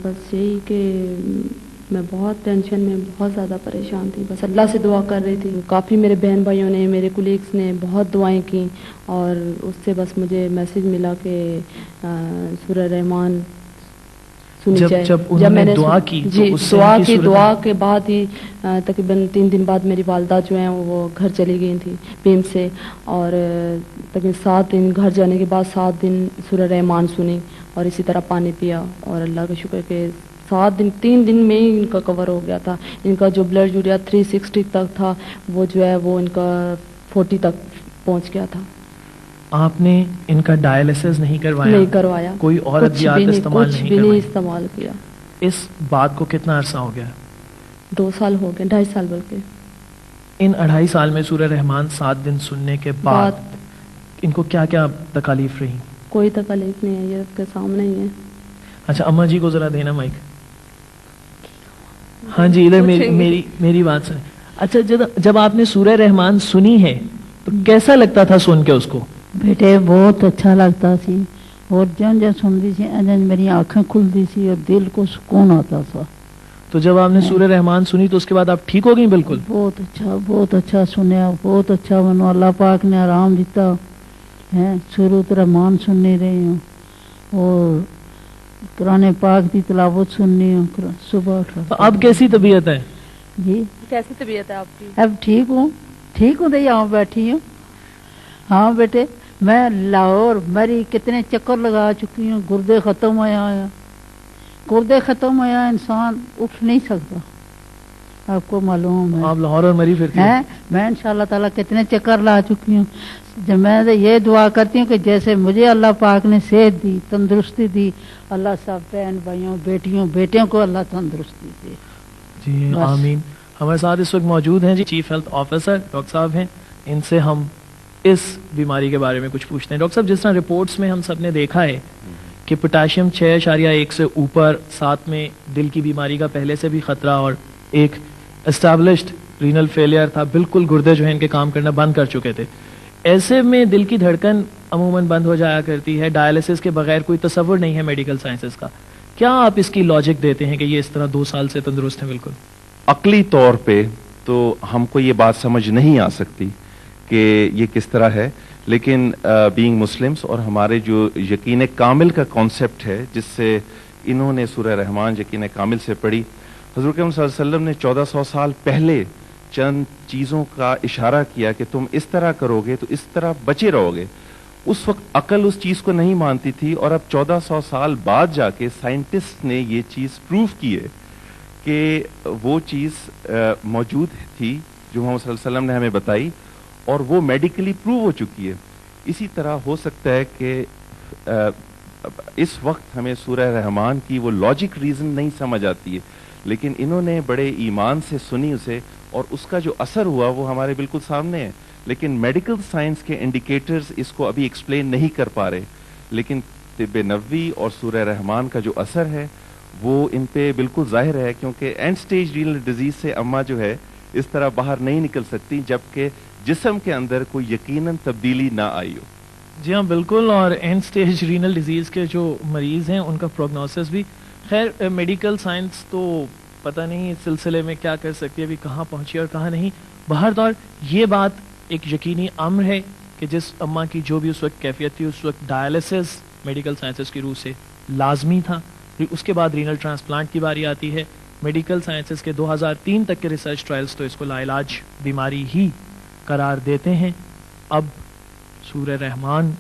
بس یہی کہ میں بہت ٹینشن میں بہت زیادہ پریشان تھی، بس اللہ سے دعا کر رہی تھی. کافی میرے بہن بھائیوں نے، میرے کولیگس نے بہت دعائیں کی، اور اس سے بس مجھے میسیج ملا کہ سورہ رحمان سنی جائے. جب میں نے دعا کی جی دعا کے بعد ہی تقریباً 3 دن بعد میری والدہ جو ہیں وہ گھر چلی گئی تھیں پیم سے، اور تقریباً 7 دن گھر جانے کے بعد 7 دن سورہ رحمان سنی، اور اسی طرح پانی پیا، اور اللہ کا شکر کہ 3 دن میں ہی ان کا کور ہو گیا تھا. ان کا جو بلڈ یوریا 360 تک تھا وہ جو ہے وہ ان کا 40 تک پہنچ گیا تھا. آپ نے ان کا ڈائلسس نہیں کروایا؟ نہیں کروایا. کوئی اور ادویات استعمال نہیں کچھ بھی نہیں استعمال کیا. اس بات کو کتنا عرصہ ہو گیا؟ 2 سال ہو گئے، 2.5 سال بلکہ. ان 2.5 سال میں سورہ رحمان 7 دن سننے کے بعد ان کو کیا کیا تکالیف رہی؟ کوئی تکالیف نہیں ہے، یہ آپ کے سامنے ہی ہے. اچھا اماں جی کو ذرا دینا مائک. ہاں جی ادھر میری بات سنیں. اچھا جب آپ نے سورہ رحمان سنی ہے تو کیسا لگتا تھا سن کے اس کو؟ بیٹے بہت اچھا لگتا سی، اور جن سنتی سی میری آنکھیں کھلتی سی اور دل کو سکون آتا تھا. تو جب آپ نے سورہ رحمان سنی تو اس کے بعد آپ ٹھیک ہو گئی؟ بالکل بہت اچھا سنیا، بہت اچھا بنو. اللہ پاک نے آرام دیتا ہے. سورۃ رحمان سننے رہی ہوں اور قرآن پاک کی تلاوت سننی ہوں صبح اٹھ. اب کیسی طبیعت ہے؟ جی کیسی طبیعت ہے آپ کی؟ اب ٹھیک ہوں تو یہاں بیٹھی ہوں. ہاں بیٹے میں لاہور مری کتنے چکر لگا چکی ہوں. گردے ختم ہوا انسان اٹھ نہیں سکتا. آپ کو معلوم ہے آپ لاہور اور مری پھرتی ہیں. میں انشاءاللہ تعالیٰ کتنے چکر لا چکی ہوں. جب میں یہ دعا کرتی ہوں کہ جیسے مجھے اللہ پاک نے صحت دی، تندرستی دی، اللہ سب بہن بھائیوں بیٹیوں کو اللہ تندرستی دے. جی آمین. ہمارے ساتھ اس وقت موجود ہیں جی چیف ہیلتھ آفیسر ڈاکٹر صاحب ہیں. ان سے ہم اس بیماری کے بارے میں کچھ پوچھتے ہیں. ڈاکٹر صاحب جس طرح رپورٹس میں ہم سب نے دیکھا ہے کہ پوٹاشیم 6.1 سے اوپر، ساتھ میں دل کی بیماری کا پہلے سے بھی خطرہ، اور ایک اسٹیبلشڈ رینل فیلئر تھا، بالکل گردے جو ہیں ان کے کام کرنا بند کر چکے تھے. ایسے میں دل کی دھڑکن عموماً بند ہو جایا کرتی ہے. ڈائلسس کے بغیر کوئی تصور نہیں ہے میڈیکل سائنسز کا. کیا آپ اس کی لاجک دیتے ہیں کہ یہ اس طرح 2 سال سے تندرست ہیں؟ بالکل عقلی طور پہ تو ہم کو یہ بات سمجھ نہیں آ سکتی کہ یہ کس طرح ہے، لیکن بینگ مسلمس اور ہمارے جو یقین کامل کا کانسیپٹ ہے جس سے انہوں نے سورہ رحمان یقین کامل سے پڑھی، حضور اکرم صلی اللہ علیہ وسلم نے 1400 سال پہلے چند چیزوں کا اشارہ کیا کہ تم اس طرح کرو گے تو اس طرح بچے رہو گے. اس وقت عقل اس چیز کو نہیں مانتی تھی، اور اب 1400 سال بعد جا کے سائنٹسٹ نے یہ چیز پروف کی ہے کہ وہ چیز موجود تھی جو محمد صلی اللہ علیہ وسلم نے ہمیں بتائی، اور وہ میڈیکلی پروو ہو چکی ہے. اسی طرح ہو سکتا ہے کہ اس وقت ہمیں سورہ رحمان کی وہ لاجک ریزن نہیں سمجھ آتی ہے، لیکن انہوں نے بڑے ایمان سے سنی اسے، اور اس کا جو اثر ہوا وہ ہمارے بالکل سامنے ہے. لیکن میڈیکل سائنس کے انڈیکیٹرز اس کو ابھی ایکسپلین نہیں کر پا رہے، لیکن طب نبوی اور سورہ رحمان کا جو اثر ہے وہ ان پہ بالکل ظاہر ہے، کیونکہ اینڈ سٹیج رینل ڈیزیز سے اماں جو ہے اس طرح باہر نہیں نکل سکتی جبکہ جسم کے اندر کوئی یقیناً تبدیلی نہ آئی ہو. جی ہاں بالکل. اور اینڈ سٹیج رینل ڈیزیز کے جو مریض ہیں ان کا پروگنوسس بھی، خیر میڈیکل سائنس تو پتہ نہیں اس سلسلے میں کیا کر سکتی ہے، ابھی کہاں پہنچی اور کہاں نہیں. بہرحال یہ بات ایک یقینی امر ہے کہ جس اماں کی جو بھی اس وقت کیفیت تھی، اس وقت ڈائلسس میڈیکل سائنسز کی روح سے لازمی تھا. اس کے بعد رینل ٹرانسپلانٹ کی باری آتی ہے. میڈیکل سائنسز کے 2003 تک کے ریسرچ ٹرائلز تو اس کو لا علاج بیماری ہی قرار دیتے ہیں. اب سورہ رحمان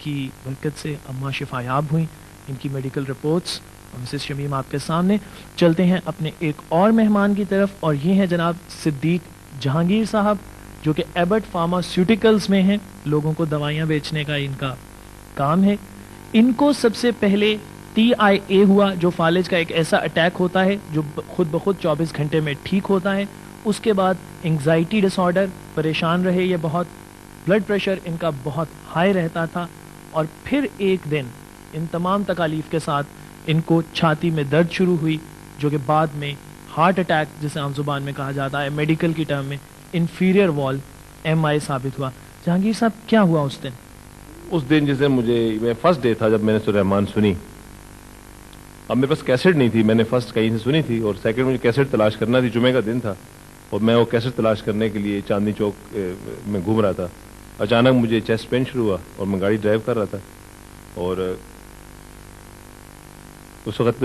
کی برکت سے اماں شفا یاب ہوئیں. ان کی میڈیکل رپورٹس مسز شمیم آپ کے سامنے. چلتے ہیں اپنے ایک اور مہمان کی طرف، اور یہ ہیں جناب صدیق جہانگیر صاحب جو کہ ایبٹ فارماسیوٹیکلز میں ہیں. لوگوں کو دوائیاں بیچنے کا ان کا کام ہے. ان کو سب سے پہلے TIA ہوا جو فالج کا ایک ایسا اٹیک ہوتا ہے جو خود بخود 24 گھنٹے میں ٹھیک ہوتا ہے. اس کے بعد انگزائٹی ڈس آرڈر، پریشان رہے یہ بہت، بلڈ پریشر ان کا بہت ہائی رہتا تھا، اور پھر ایک دن ان تمام تکالیف کے ساتھ ان کو چھاتی میں درد شروع ہوئی جو کہ بعد میں ہارٹ اٹیک جسے عام زبان میں کہا جاتا ہے میڈیکل کی ٹرم میں انفیریئر وال MI ثابت ہوا. جہانگیر صاحب کیا ہوا اس دن؟ اس دن جسے میں فرسٹ ڈے تھا جب میں نے سورہ رحمان سنی، اب میرے پاس کیسٹ نہیں تھی, میں نے فرسٹ کہیں سے سنی تھی, اور سیکنڈ مجھے کیسٹ تلاش کرنا تھی, جمعے کا دن تھا, اور میں وہ کیسٹ تلاش کرنے کے لیے چاندنی چوک میں گھوم رہا تھا. اچانک مجھے چیسٹ پین شروع ہوا اور میں گاڑی ڈرائیو کر رہا تھا, اور اس وقت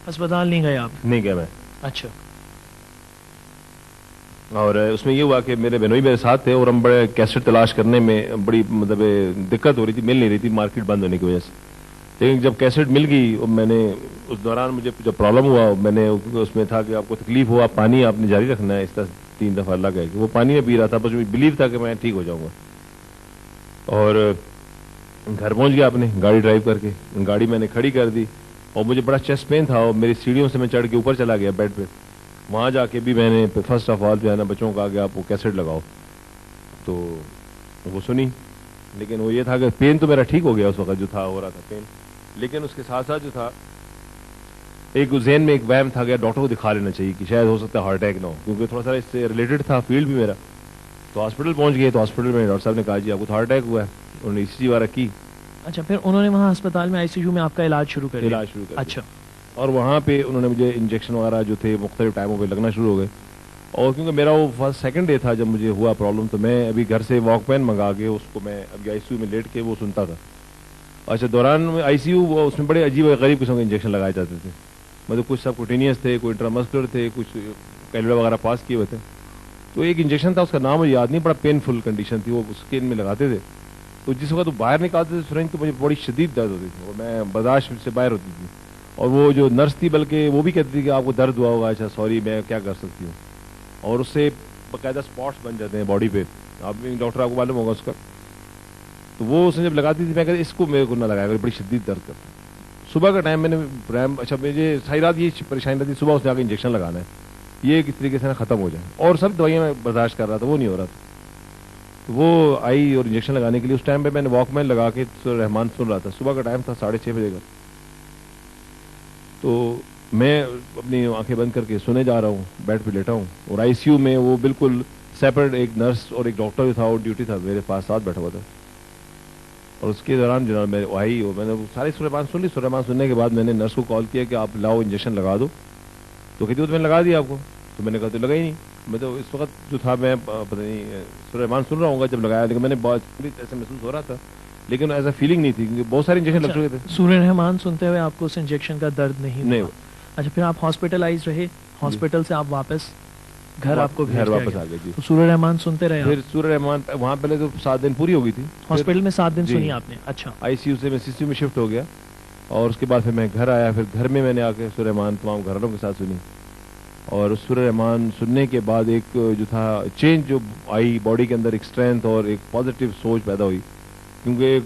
اسپتال نہیں گئے آپ؟ نہیں گیا میں. اچھا. اور اس میں یہ ہوا کہ میرے بہنوئی میرے ساتھ تھے, اور ہم بڑے کیسٹ تلاش کرنے میں بڑی مطلب دقت ہو رہی تھی, مل نہیں رہی تھی مارکیٹ بند ہونے کی وجہ سے. لیکن جب کیسٹ مل گئی, اور میں نے اس دوران مجھے جب پرابلم ہوا, میں نے اس میں تھا کہ آپ کو تکلیف ہوا, پانی آپ نے جاری رکھنا ہے, اس طرح 3 دفعہ اللہ کہے کہ وہ پانی میں پی رہا تھا, بس مجھے بلیو تھا کہ میں ٹھیک ہو جاؤں گا. اور گھر پہنچ گیا اپنے گاڑی ڈرائیو کر کے, گاڑی میں نے کھڑی کر دی, اور مجھے بڑا چیسٹ پین تھا, اور میری سیڑھیوں سے میں چڑھ کے اوپر چلا گیا بیڈ پہ. وہاں جا کے بھی میں نے فرسٹ آف آل جو ہے نا بچوں کو کہا کہ آپ وہ کیسٹ لگاؤ, تو وہ سنی. لیکن وہ یہ تھا کہ پین تو میرا ٹھیک ہو گیا اس وقت جو تھا, ہو رہا تھا پین, لیکن اس کے ساتھ ساتھ جو تھا ایک ذہن میں ایک وہم تھا کہ ڈاکٹر کو دکھا لینا چاہیے کہ شاید ہو سکتا ہے ہارٹ اٹیک نہ ہو, کیونکہ تھوڑا سا اس سے ریلیٹڈ تھا فیلڈ بھی میرا. تو ہاسپٹل پہنچ گئے, تو ہاسپٹل میں ڈاکٹر صاحب نے کہا جی آپ کو ہارٹ اٹیک ہوا ہے, انہوں نے ECG وغیرہ کی. اچھا, پھر انہوں نے وہاں اسپتال میں ICU میں آپ کا علاج شروع کر دیا؟ علاج شروع کر دیا. اچھا. اور وہاں پہ انہوں نے مجھے انجیکشن وغیرہ جو تھے مختلف ٹائموں پہ لگنا شروع ہو گئے. اور کیونکہ میرا وہ فرسٹ سیکنڈ ڈے تھا جب مجھے ہوا پرابلم, تو میں ابھی گھر سے واک مین منگا کے اس کو میں ابھی ICU میں لیٹ کے وہ سنتا تھا. اچھا, دوران ICU اس میں بڑے عجیب و غریب قسم کے انجیکشن لگائے جاتے تھے, مطلب کچھ سب کوٹینیس تھے, کوئی انٹرامسکولر تھے, کچھ کیلوڑا وغیرہ پاس کیے ہوئے تھے. تو ایک انجیکشن تھا, اس کا نام مجھے یاد نہیں, بڑا پینفل کنڈیشن تھی, وہ اسکن میں لگاتے تھے. تو جس وقت وہ باہر نکالتے تھے سرنج, تو مجھے بڑی شدید درد ہوتی تھی, اور میں برداشت سے باہر ہوتی تھی. اور وہ جو نرس تھی بلکہ وہ بھی کہتی تھی کہ آپ کو درد ہوا ہوگا, اچھا سوری میں کیا کر سکتی ہوں. اور اس سے باقاعدہ اسپاٹس بن جاتے ہیں باڈی پہ, آپ ڈاکٹر آپ کو معلوم ہوگا اس کا. تو وہ اس نے جب لگاتی تھی, میں کہتے اس کو میرے کو نہ لگایا, بڑی شدید درد کرتا. صبح کا ٹائم میں نے اچھا مجھے ساری رات یہ پریشانی رہتی, صبح اس نے آ کے انجیکشن لگانا ہے, یہ کس طریقے سے نا ختم ہو جائے. اور سب دوائیاں میں برداشت کر رہا تھا, وہ نہیں ہو رہا تھا. تو وہ آئی اور انجیکشن لگانے کے لیے, اس ٹائم پہ میں نے واک مین لگا کے رحمان سن رہا تھا. صبح کا ٹائم تھا 6:30 بجے کا. تو میں اپنی آنکھیں بند کر کے سنے جا رہا ہوں, بیڈ پہ لیٹا ہوں, اور ICU میں وہ بالکل سیپریٹ ایک نرس اور ایک ڈاکٹر جو تھا وہ ڈیوٹی تھا میرے پاس ساتھ بیٹھا ہوا تھا. اور اس کے دوران جناب میں آئی, اور میں نے ساری سلیمان سن لی. سلیمان سننے کے بعد میں نے نرس کو کال کیا کہ آپ لاؤ انجیکشن لگا دو. تو کہتی وہ تو میں نے لگا دیا آپ کو. تو میں نے کہا تو لگا ہی نہیں. میں تو اس وقت جو تھا میں پتہ نہیں سلیمان سن رہا ہوں گا جب لگایا, لیکن میں نے بہت ایسے محسوس ہو رہا تھا, لیکن ایسا فیلنگ نہیں تھی کیونکہ بہت سارے انجیکشن لگ چکے تھے. سورہ رحمان سنتے ہوئے آپ کو اس انجیکشن کا درد نہیں ہوا؟ اچھا, پھر آپ ہاسپٹلائز رہے, ہاسپٹل سے آپ واپس گھر آپ کو گھر واپس آ گئے. جی, تو سورہ رحمان سنتے رہے؟ پھر سورہ رحمان وہاں پہلے تو 7 دن پوری ہو گئی تھی, ہاسپٹل میں 7 دن سنی آپ نے؟ اچھا. ICU سے میں CCU میں شفٹ ہو گیا, اور اس کے بعد پھر میں گھر آیا. پھر گھر میں نے آ کے سورہ رحمان تمام گھر والوں کے ساتھ سنی. اور اس سورہ رحمان سننے کے بعد ایک جو تھا چینج جو آئی باڈی کے اندر, ایک اسٹرینتھ اور ایک پازیٹیو سوچ پیدا ہوئی, کیونکہ ایک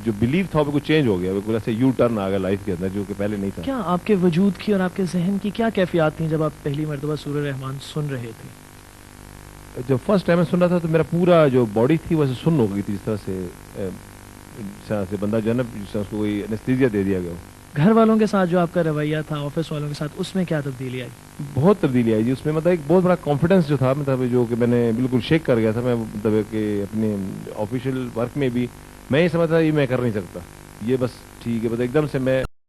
جو بلیف تھا وہ بالکل چینج ہو گیا, بالکل ایسے یو ٹرن آ گیا لائف کے اندر جو کہ پہلے نہیں تھا. کیا آپ کے وجود کی اور آپ کے ذہن کی کیا کیفیات تھیں جب آپ پہلی مرتبہ سورہ رحمان سن رہے تھے؟ جب فرسٹ ٹائم میں سن رہا تھا تو میرا پورا جو باڈی تھی ویسے سن ہو گئی تھی, جس طرح سے بندہ جو ہے نا جس طرح اس کو کوئی انیستھیزیا دے دیا گیا. گھر والوں کے ساتھ جو آپ کا رویہ تھا, آفس والوں کے ساتھ, اس میں کیا تبدیلی آئی؟ بہت تبدیلی آئی جی. اس میں مطلب ایک بہت بڑا کانفیڈنس جو تھا, مطلب جو کہ میں نے بالکل شیک کر گیا تھا. میں مطلب کہ اپنے آفیشیل ورک میں بھی میں یہ سمجھتا یہ میں کر نہیں سکتا, یہ بس ٹھیک ہے, بس ایک دم سے میں